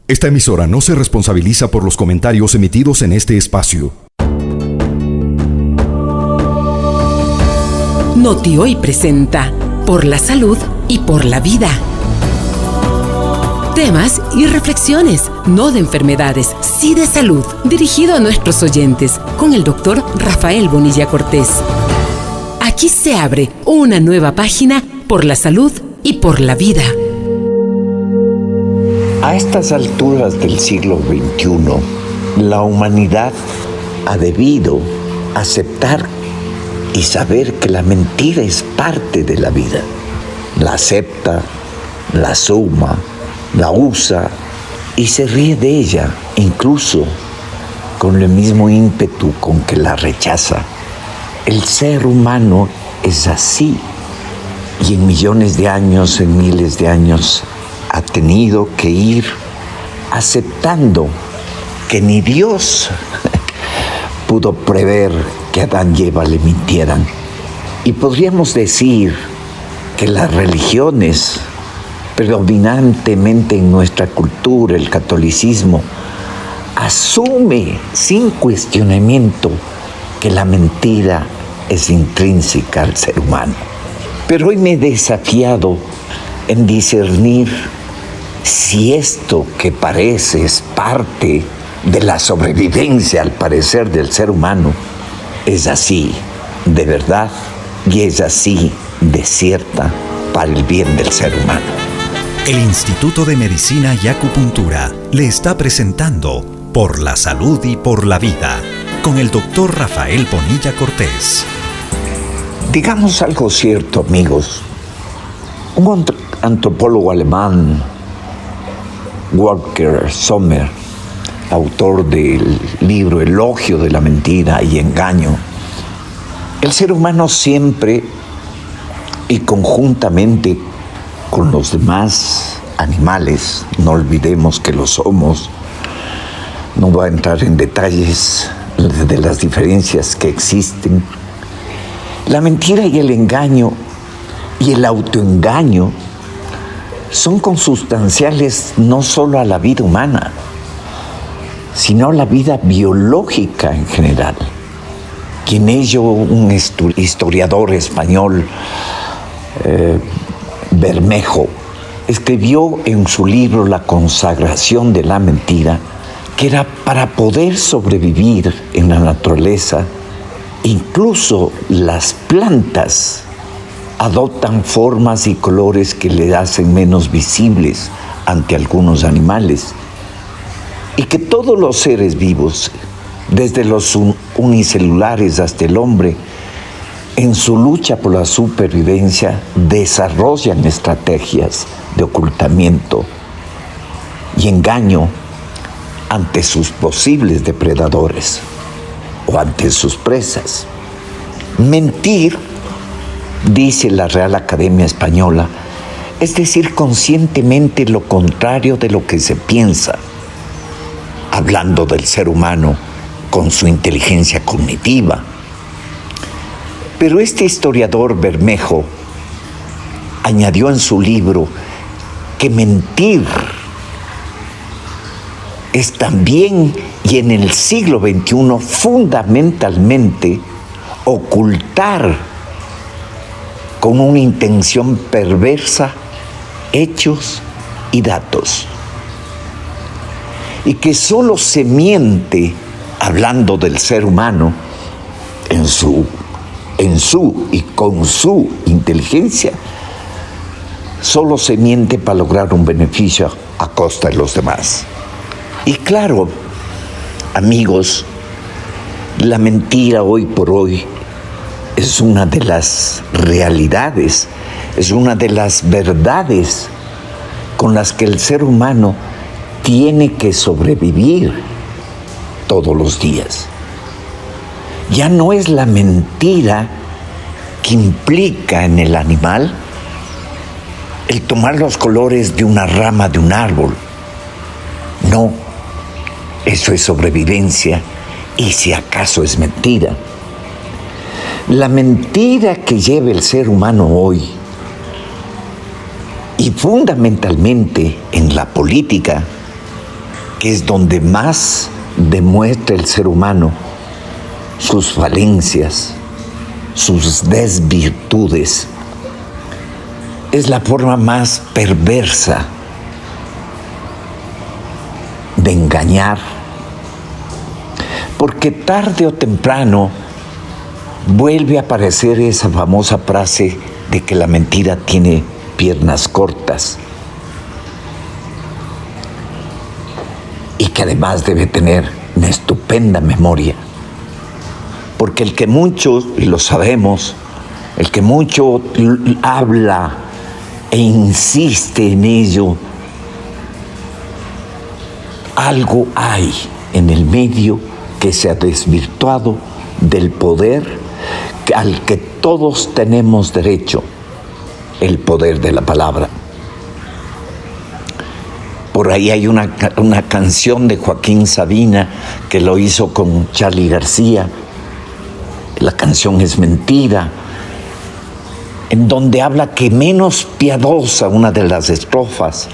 Esta emisora no se responsabiliza por los comentarios emitidos en este espacio. Noti Hoy presenta Por la Salud y por la Vida. Temas y reflexiones, no de enfermedades, sí de salud, dirigido a nuestros oyentes, con el doctor Rafael Bonilla Cortés. Aquí se abre una nueva página por la salud y por la vida. A estas alturas del siglo XXI, la humanidad ha debido aceptar y saber que la mentira es parte de la vida. La acepta, la suma, la usa y se ríe de ella, incluso con el mismo ímpetu con que la rechaza. El ser humano es así y en millones de años, en miles de años, ha tenido que ir aceptando que ni Dios pudo prever que Adán y Eva le mintieran. Y podríamos decir que las religiones, predominantemente en nuestra cultura, el catolicismo, asume sin cuestionamiento que la mentira es intrínseca al ser humano. Pero hoy me he desafiado en discernir si esto que parece es parte de la sobrevivencia, al parecer, del ser humano, es así de verdad y es así de cierta para el bien del ser humano. El Instituto de Medicina y Acupuntura le está presentando Por la Salud y por la Vida, con el doctor Rafael Bonilla Cortés. Digamos algo cierto, amigos. Un antropólogo alemán, Walter Sommer, autor del libro Elogio de la mentira y engaño, el ser humano siempre y conjuntamente con los demás animales, no olvidemos que lo somos, no voy a entrar en detalles de las diferencias que existen, la mentira y el engaño y el autoengaño son consustanciales no solo a la vida humana, sino a la vida biológica en general. Y en ello un historiador español, Bermejo, escribió en su libro La consagración de la mentira que era para poder sobrevivir en la naturaleza, incluso las plantas adoptan formas y colores que le hacen menos visibles ante algunos animales, y que todos los seres vivos, desde los unicelulares hasta el hombre, en su lucha por la supervivencia, desarrollan estrategias de ocultamiento y engaño ante sus posibles depredadores o ante sus presas. Mentir, dice la Real Academia Española, es decir conscientemente lo contrario de lo que se piensa, hablando del ser humano con su inteligencia cognitiva. Pero este historiador Bermejo añadió en su libro que mentir es también, y en el siglo XXI, fundamentalmente ocultar con una intención perversa hechos y datos. Y que solo se miente, hablando del ser humano, en su y con su inteligencia, solo se miente para lograr un beneficio a costa de los demás. Y claro, amigos, la mentira hoy por hoy es una de las realidades, es una de las verdades con las que el ser humano tiene que sobrevivir todos los días. Ya no es la mentira que implica en el animal el tomar los colores de una rama de un árbol. No, eso es sobrevivencia y si acaso es mentira. La mentira que lleva el ser humano hoy, y fundamentalmente en la política, que es donde más demuestra el ser humano sus falencias, sus desvirtudes. Es la forma más perversa de engañar, porque tarde o temprano vuelve a aparecer esa famosa frase de que la mentira tiene piernas cortas y que además debe tener una estupenda memoria, porque el que mucho, y lo sabemos, el que mucho habla e insiste en ello, algo hay en el medio que se ha desvirtuado del poder al que todos tenemos derecho, el poder de la palabra. Por ahí hay una canción de Joaquín Sabina que lo hizo con Charly García. La canción es Mentira, en donde habla que menos piadosa, una de las estrofas,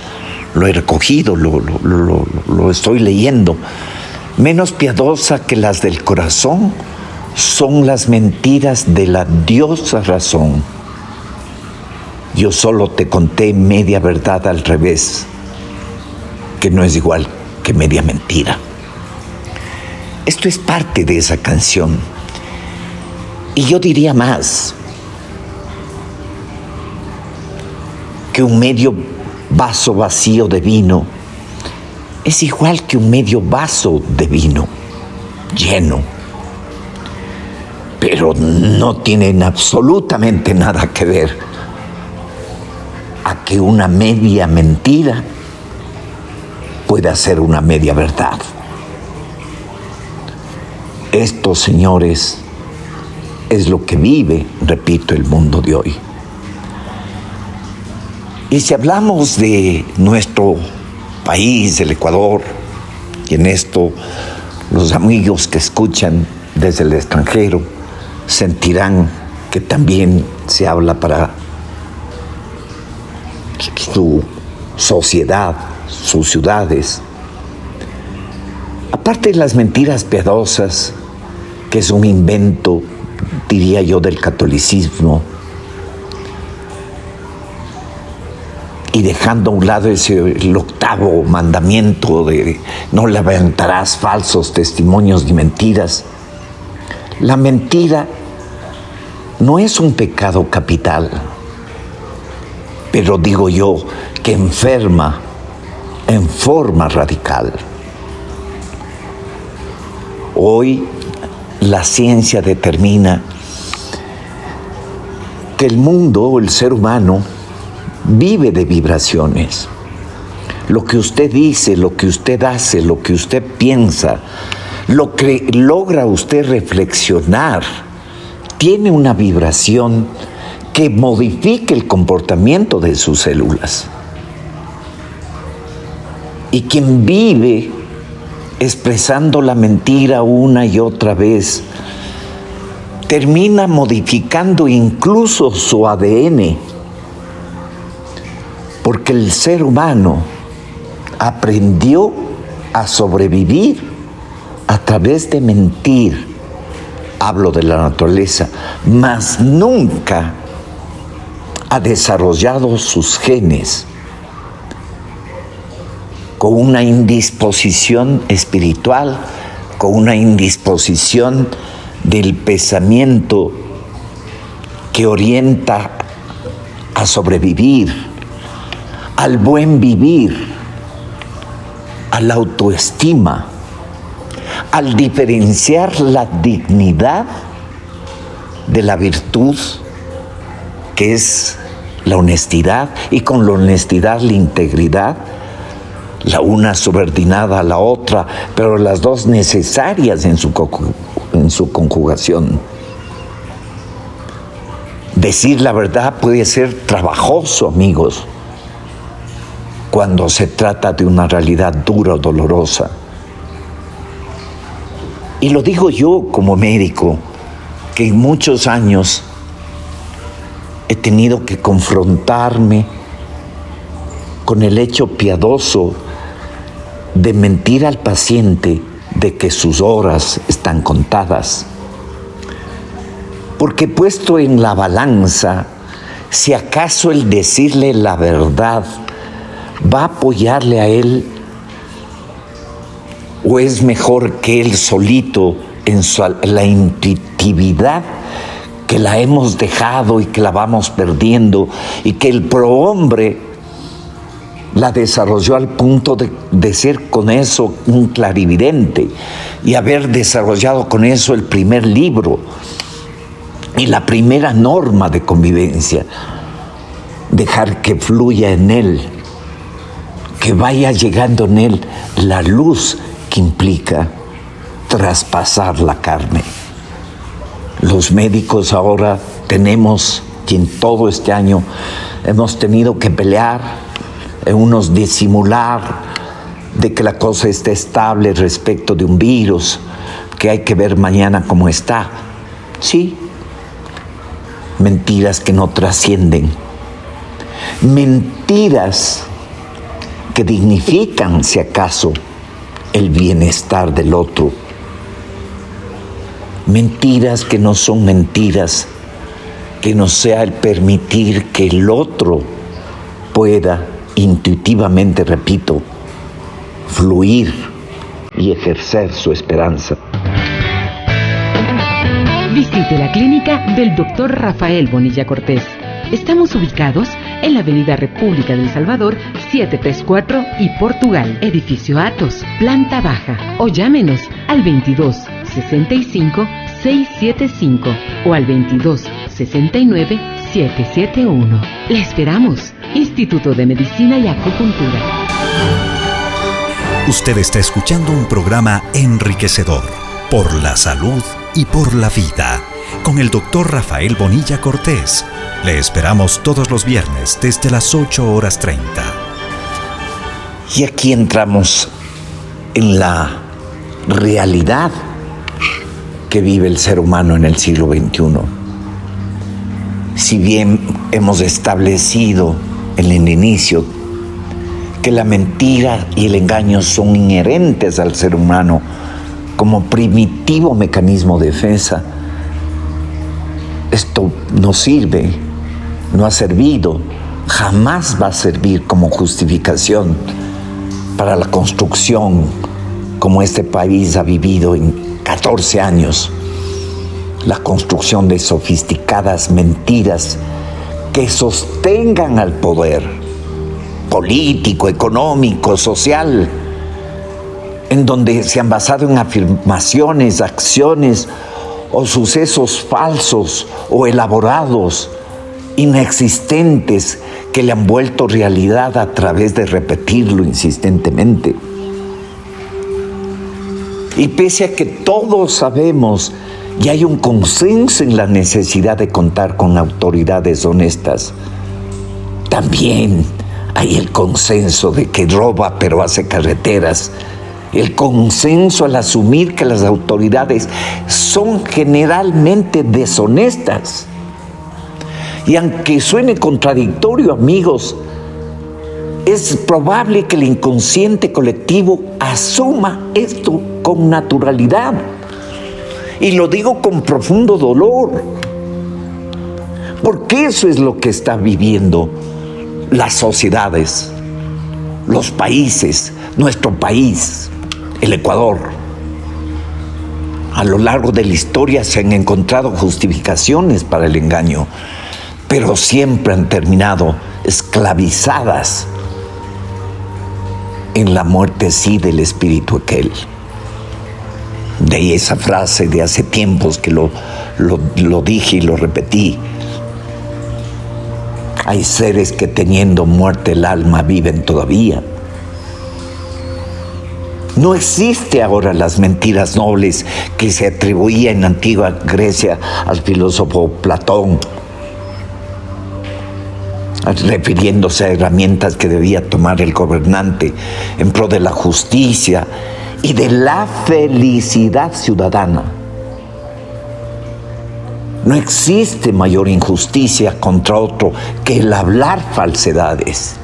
lo he recogido, lo estoy leyendo, menos piadosa que las del corazón son las mentiras de la diosa razón. Yo solo te conté media verdad al revés, que no es igual que media mentira. Esto es parte de esa canción. Y yo diría más, que un medio vaso vacío de vino es igual que un medio vaso de vino lleno, pero no tienen absolutamente nada que ver a que una media mentira pueda ser una media verdad. Esto, señores, es lo que vive, repito, el mundo de hoy. Y si hablamos de nuestro país, el Ecuador, y en esto los amigos que escuchan desde el extranjero sentirán que también se habla para su sociedad, sus ciudades. Aparte de las mentiras piadosas, que es un invento, diría yo, del catolicismo, y dejando a un lado el octavo mandamiento de no levantarás falsos testimonios ni mentiras, la mentira no es un pecado capital, pero digo yo que enferma en forma radical. Hoy la ciencia determina que el mundo, el ser humano, vive de vibraciones. Lo que usted dice, lo que usted hace, lo que usted piensa, lo que logra usted reflexionar, tiene una vibración que modifica el comportamiento de sus células. Y quien vive expresando la mentira una y otra vez, termina modificando incluso su ADN, porque el ser humano aprendió a sobrevivir a través de mentir. Hablo de la naturaleza, mas nunca ha desarrollado sus genes con una indisposición espiritual, con una indisposición del pensamiento que orienta a sobrevivir, al buen vivir, a la autoestima, al diferenciar la dignidad de la virtud, que es la honestidad, y con la honestidad la integridad, la una subordinada a la otra, pero las dos necesarias en su conjugación. Decir la verdad puede ser trabajoso, amigos, cuando se trata de una realidad dura o dolorosa. Y lo digo yo como médico, que en muchos años he tenido que confrontarme con el hecho piadoso de mentir al paciente de que sus horas están contadas. Porque puesto en la balanza, si acaso el decirle la verdad va a apoyarle a él, o es mejor que él solito, en la intuitividad que la hemos dejado y que la vamos perdiendo, y que el prohombre la desarrolló al punto de ser con eso un clarividente y haber desarrollado con eso el primer libro y la primera norma de convivencia. Dejar que fluya en él, que vaya llegando en él la luz que implica traspasar la carne. Los médicos ahora tenemos, y en todo este año hemos tenido que pelear, unos disimular de que la cosa está estable respecto de un virus, que hay que ver mañana cómo está. Sí, mentiras que no trascienden, mentiras que dignifican, si acaso, el bienestar del otro. Mentiras que no son mentiras, que no sea el permitir que el otro pueda intuitivamente, repito, fluir y ejercer su esperanza. Visite la clínica del Dr. Rafael Bonilla Cortés. Estamos ubicados en la Avenida República del Salvador, 734 y Portugal, edificio Atos, planta baja. O llámenos al 22 65 675 o al 22 69 771. Le esperamos. Instituto de Medicina y Acupuntura. Usted está escuchando un programa enriquecedor por la salud y por la vida con el Dr. Rafael Bonilla Cortés. Le esperamos todos los viernes desde las 8:30. Y aquí entramos en la realidad que vive el ser humano en el siglo XXI. Si bien hemos establecido en el inicio que la mentira y el engaño son inherentes al ser humano como primitivo mecanismo de defensa, esto no sirve, no ha servido, jamás va a servir como justificación para la construcción como este país ha vivido en 14 años, la construcción de sofisticadas mentiras que sostengan al poder político, económico, social, en donde se han basado en afirmaciones, acciones o sucesos falsos o elaborados, inexistentes, que le han vuelto realidad a través de repetirlo insistentemente. Y pese a que todos sabemos y hay un consenso en la necesidad de contar con autoridades honestas, también hay el consenso de que roba pero hace carreteras, el consenso al asumir que las autoridades son generalmente deshonestas. Y aunque suene contradictorio, amigos, es probable que el inconsciente colectivo asuma esto con naturalidad. Y lo digo con profundo dolor, porque eso es lo que están viviendo las sociedades, los países, nuestro país, el Ecuador. A lo largo de la historia se han encontrado justificaciones para el engaño, pero siempre han terminado esclavizadas en la muerte sí del espíritu aquel. De ahí esa frase de hace tiempos que lo dije y lo repetí. Hay seres que teniendo muerte el alma viven todavía. No existe ahora las mentiras nobles que se atribuía en la antigua Grecia al filósofo Platón, refiriéndose a herramientas que debía tomar el gobernante en pro de la justicia y de la felicidad ciudadana. No existe mayor injusticia contra otro que el hablar falsedades.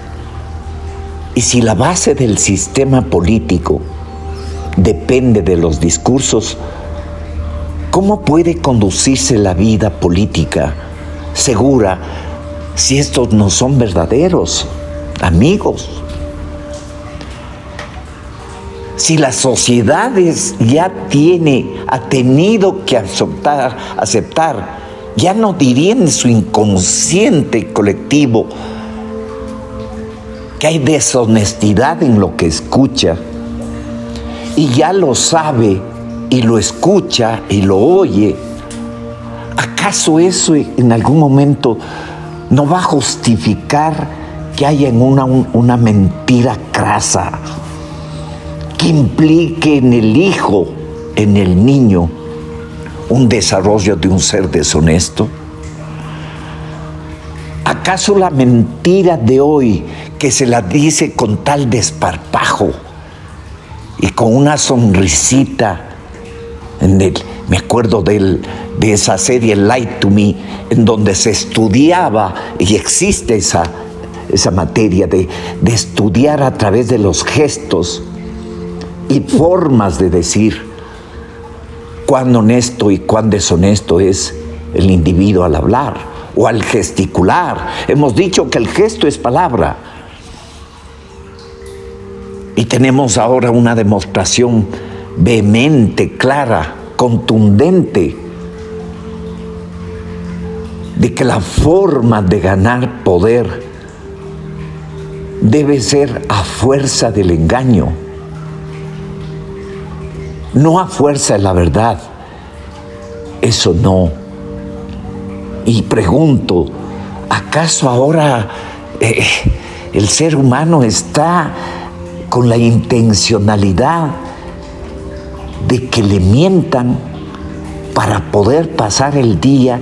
Y si la base del sistema político depende de los discursos, ¿cómo puede conducirse la vida política segura si estos no son verdaderos amigos? Si las sociedades ha tenido que aceptar, ya no dirían en su inconsciente colectivo que hay deshonestidad en lo que escucha, y ya lo sabe y lo escucha y lo oye, ¿acaso eso en algún momento no va a justificar que haya una mentira crasa que implique en el hijo, en el niño, un desarrollo de un ser deshonesto? ¿Acaso la mentira de hoy, que se la dice con tal desparpajo y con una sonrisita, me acuerdo de esa serie Lie to Me, en donde se estudiaba, y existe esa materia de estudiar a través de los gestos y formas de decir cuán honesto y cuán deshonesto es el individuo al hablar o al gesticular? Hemos dicho que el gesto es palabra. Y tenemos ahora una demostración vehemente, clara, contundente, de que la forma de ganar poder debe ser a fuerza del engaño, no a fuerza de la verdad. Eso no. Y pregunto, ¿acaso ahora el ser humano está con la intencionalidad de que le mientan para poder pasar el día,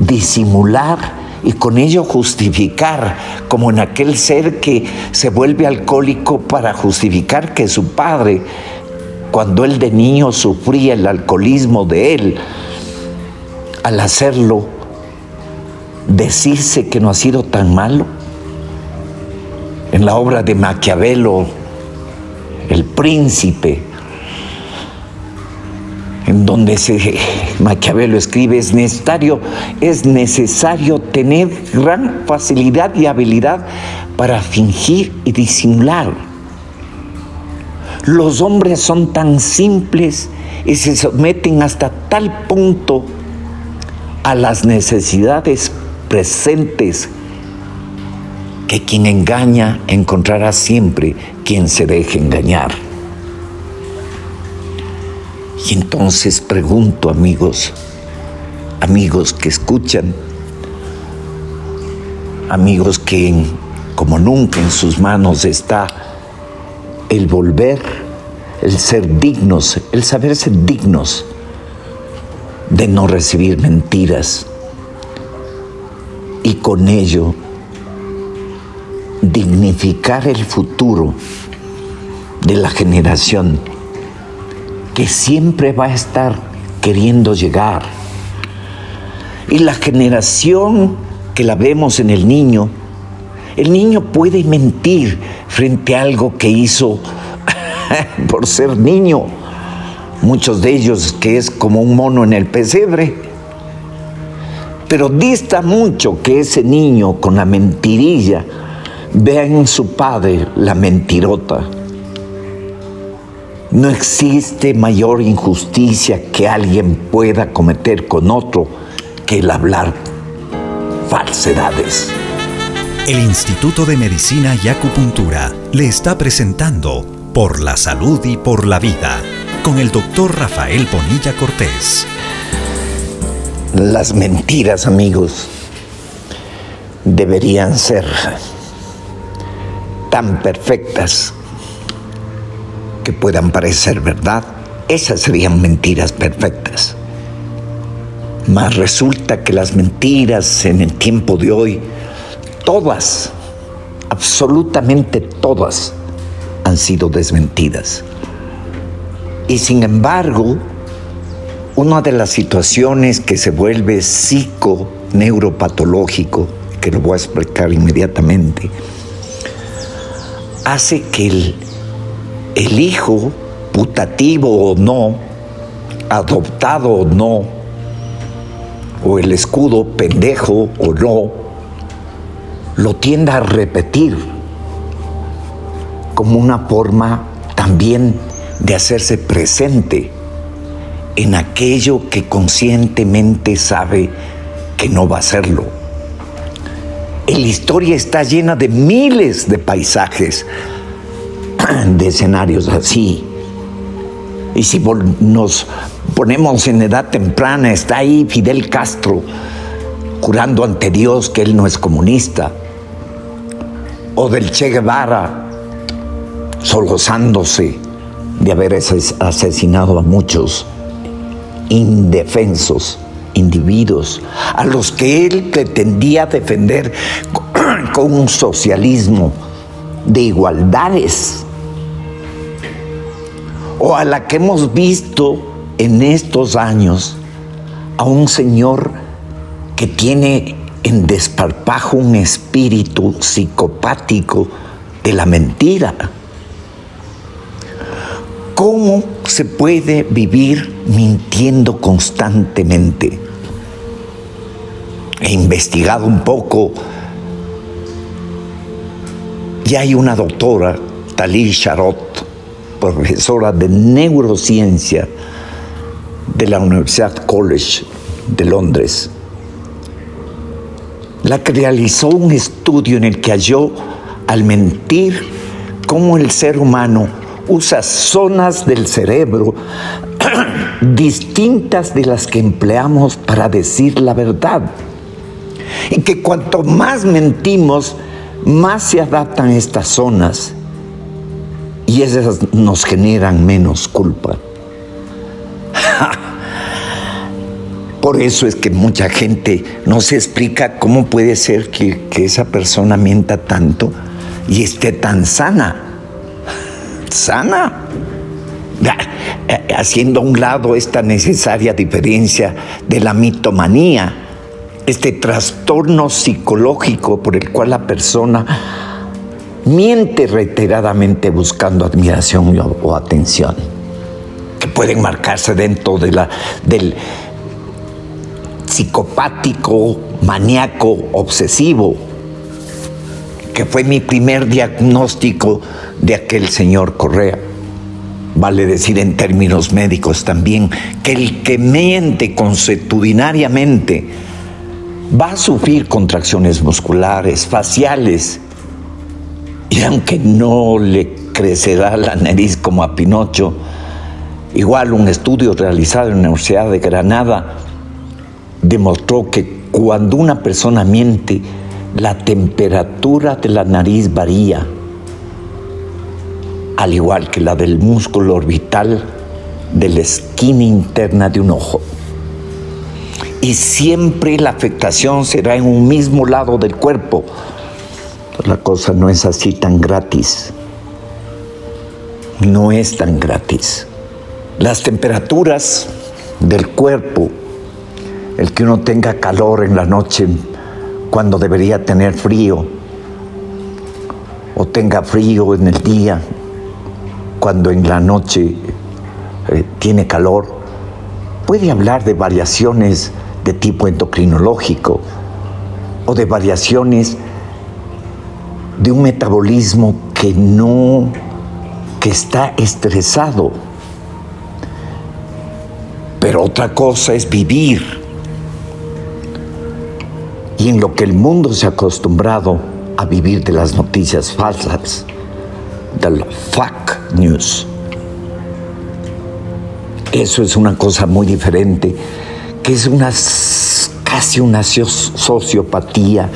disimular y con ello justificar, como en aquel ser que se vuelve alcohólico para justificar que su padre, cuando él de niño sufría el alcoholismo de él, al hacerlo, decirse que no ha sido tan malo? En la obra de Maquiavelo, El Príncipe, en donde Maquiavelo escribe: es necesario tener gran facilidad y habilidad para fingir y disimular. Los hombres son tan simples y se someten hasta tal punto a las necesidades presentes que quien engaña encontrará siempre quien se deje engañar. Y entonces pregunto, amigos que escuchan, amigos que como nunca en sus manos está el ser dignos, el saber ser dignos de no recibir mentiras y con ello dignificar el futuro de la generación que siempre va a estar queriendo llegar. Y la generación que la vemos en el niño puede mentir frente a algo que hizo por ser niño. Muchos de ellos que es como un mono en el pesebre. Pero dista mucho que ese niño con la mentirilla vea en su padre la mentirota. No existe mayor injusticia que alguien pueda cometer con otro que el hablar falsedades. El Instituto de Medicina y Acupuntura le está presentando Por la Salud y por la Vida con el doctor Rafael Bonilla Cortés. Las mentiras, amigos, deberían ser tan perfectas que puedan parecer verdad. Esas serían mentiras perfectas. Mas resulta que las mentiras en el tiempo de hoy, todas, absolutamente todas, han sido desmentidas. Y sin embargo, una de las situaciones que se vuelve psico-neuropatológico, que lo voy a explicar inmediatamente, hace que el hijo, putativo o no, adoptado o no, o el escudo pendejo o no, lo tienda a repetir como una forma también de hacerse presente en aquello que conscientemente sabe que no va a hacerlo. La historia está llena de miles de paisajes, de escenarios así. Y si nos ponemos en edad temprana, está ahí Fidel Castro jurando ante Dios que él no es comunista, o del Che Guevara solozándose de haber asesinado a muchos indefensos individuos a los que él pretendía defender con un socialismo de igualdades, o a la que hemos visto en estos años a un señor que tiene en desparpajo un espíritu psicopático de la mentira. ¿Cómo se puede vivir mintiendo constantemente? He investigado un poco y hay una doctora, Talil Sharot, profesora de neurociencia de la Universidad College de Londres, la que realizó un estudio en el que halló, al mentir, cómo el ser humano usa zonas del cerebro distintas de las que empleamos para decir la verdad, y que cuanto más mentimos, más se adaptan estas zonas y esas nos generan menos culpa. Por eso es que mucha gente no se explica cómo puede ser que esa persona mienta tanto y esté tan sana, haciendo a un lado esta necesaria diferencia de la mitomanía, este trastorno psicológico por el cual la persona miente reiteradamente buscando admiración o atención, que pueden marcarse dentro del psicopático, maníaco, obsesivo, que fue mi primer diagnóstico de aquel señor Correa. Vale decir en términos médicos también que el que miente consuetudinariamente va a sufrir contracciones musculares, faciales, y aunque no le crecerá la nariz como a Pinocho, igual un estudio realizado en la Universidad de Granada demostró que cuando una persona miente, la temperatura de la nariz varía, al igual que la del músculo orbital de la esquina interna de un ojo. Y siempre la afectación será en un mismo lado del cuerpo. La cosa no es así tan gratis. No es tan gratis. Las temperaturas del cuerpo, el que uno tenga calor en la noche cuando debería tener frío, o tenga frío en el día cuando en la noche tiene calor, puede hablar de variaciones de tipo endocrinológico o de variaciones de un metabolismo que está estresado. Pero otra cosa es vivir. Y en lo que el mundo se ha acostumbrado a vivir de las noticias falsas, del fake news. Eso es una cosa muy diferente, que es casi una sociopatía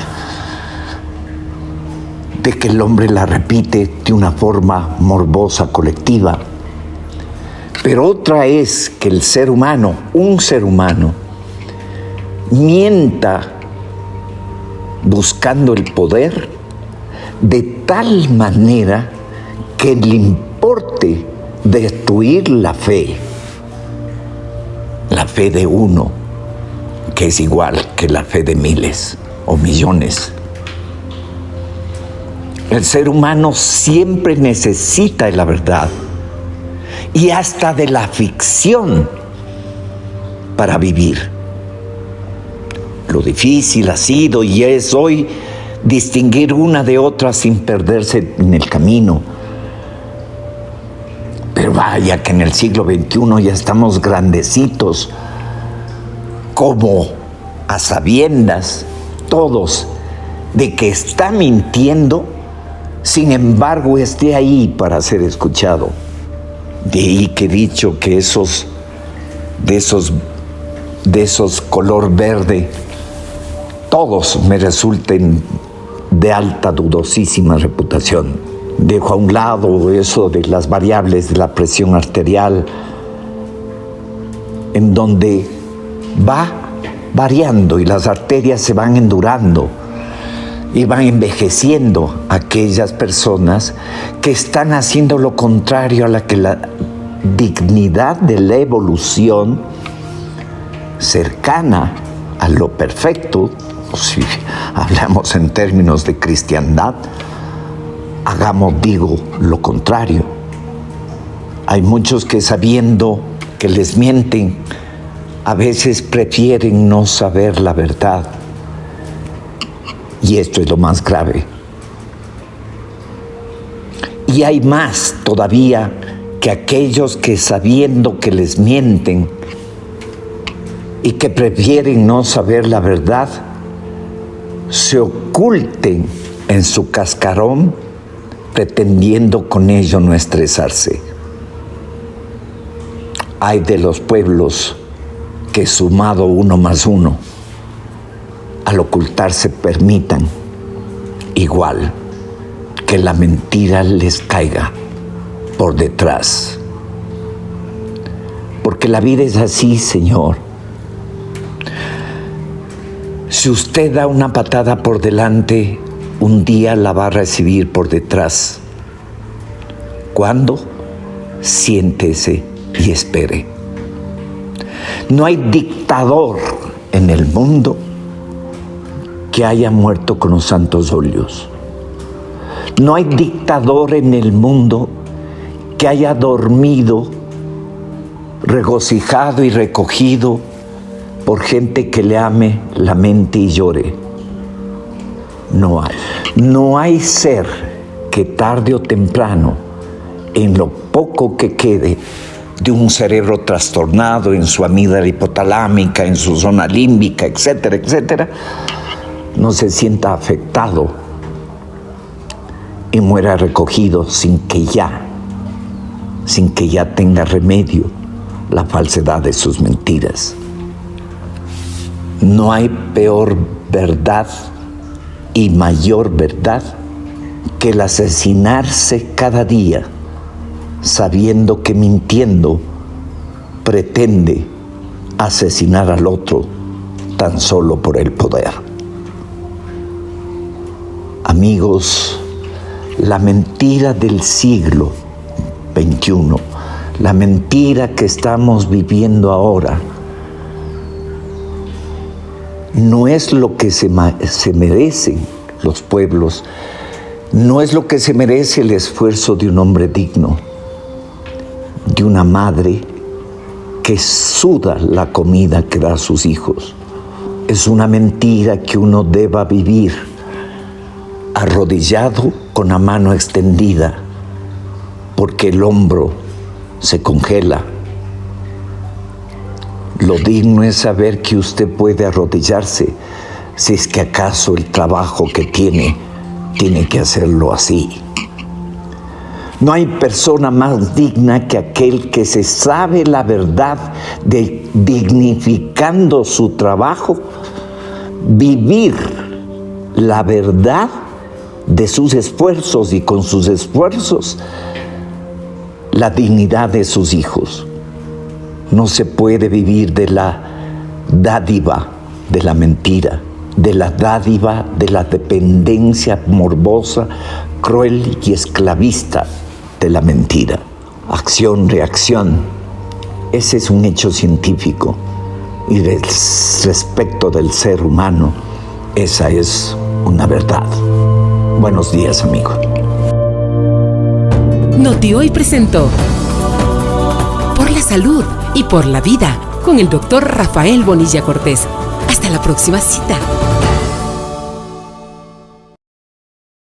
de que el hombre la repite de una forma morbosa colectiva. Pero otra es que el ser humano, un ser humano, mienta buscando el poder de tal manera que le importe destruir la fe de uno, que es igual que la fe de miles o millones. El ser humano siempre necesita de la verdad y hasta de la ficción para vivir. Lo difícil ha sido y es hoy distinguir una de otra sin perderse en el camino. Pero vaya que en el siglo XXI ya estamos grandecitos, como a sabiendas todos de que está mintiendo, sin embargo esté ahí para ser escuchado. De ahí que he dicho que de esos color verde, todos me resulten de alta, dudosísima reputación. Dejo a un lado eso de las variables de la presión arterial, en donde va variando y las arterias se van endurando y van envejeciendo aquellas personas que están haciendo lo contrario a la que la dignidad de la evolución cercana a lo perfecto, si hablamos en términos de cristiandad, digo, lo contrario. Hay muchos que sabiendo que les mienten, a veces prefieren no saber la verdad. Y esto es lo más grave. Y hay más todavía que aquellos que sabiendo que les mienten y que prefieren no saber la verdad, se oculten en su cascarón pretendiendo con ello no estresarse. Hay de los pueblos que sumado 1 más 1, al ocultarse permitan, igual, que la mentira les caiga por detrás. Porque la vida es así, Señor. Si usted da una patada por delante, un día la va a recibir por detrás. ¿Cuándo? Siéntese y espere. No hay dictador en el mundo que haya muerto con los santos óleos. No hay dictador en el mundo que haya dormido, regocijado y recogido por gente que le ame, lamente y llore. No hay. No hay ser que tarde o temprano, en lo poco que quede de un cerebro trastornado, en su amígdala hipotalámica, en su zona límbica, etcétera, etcétera, no se sienta afectado y muera recogido sin que ya tenga remedio la falsedad de sus mentiras. No hay peor verdad y mayor verdad que el asesinarse cada día sabiendo que mintiendo pretende asesinar al otro tan solo por el poder. Amigos, la mentira del siglo XXI, la mentira que estamos viviendo ahora, no es lo que se merecen los pueblos, no es lo que se merece el esfuerzo de un hombre digno, de una madre que suda la comida que da a sus hijos. Es una mentira que uno deba vivir arrodillado con la mano extendida, porque el hombro se congela. Lo digno es saber que usted puede arrodillarse si es que acaso el trabajo que tiene que hacerlo así. No hay persona más digna que aquel que se sabe la verdad de dignificando su trabajo, vivir la verdad de sus esfuerzos y con sus esfuerzos la dignidad de sus hijos. No se puede vivir de la dádiva de la mentira, de la dádiva de la dependencia morbosa, cruel y esclavista de la mentira. Acción, reacción. Ese es un hecho científico. Y respecto del ser humano, esa es una verdad. Buenos días, amigo. Noti Hoy presentó Por la Salud y por la Vida con el doctor Rafael Bonilla Cortés. Hasta la próxima cita.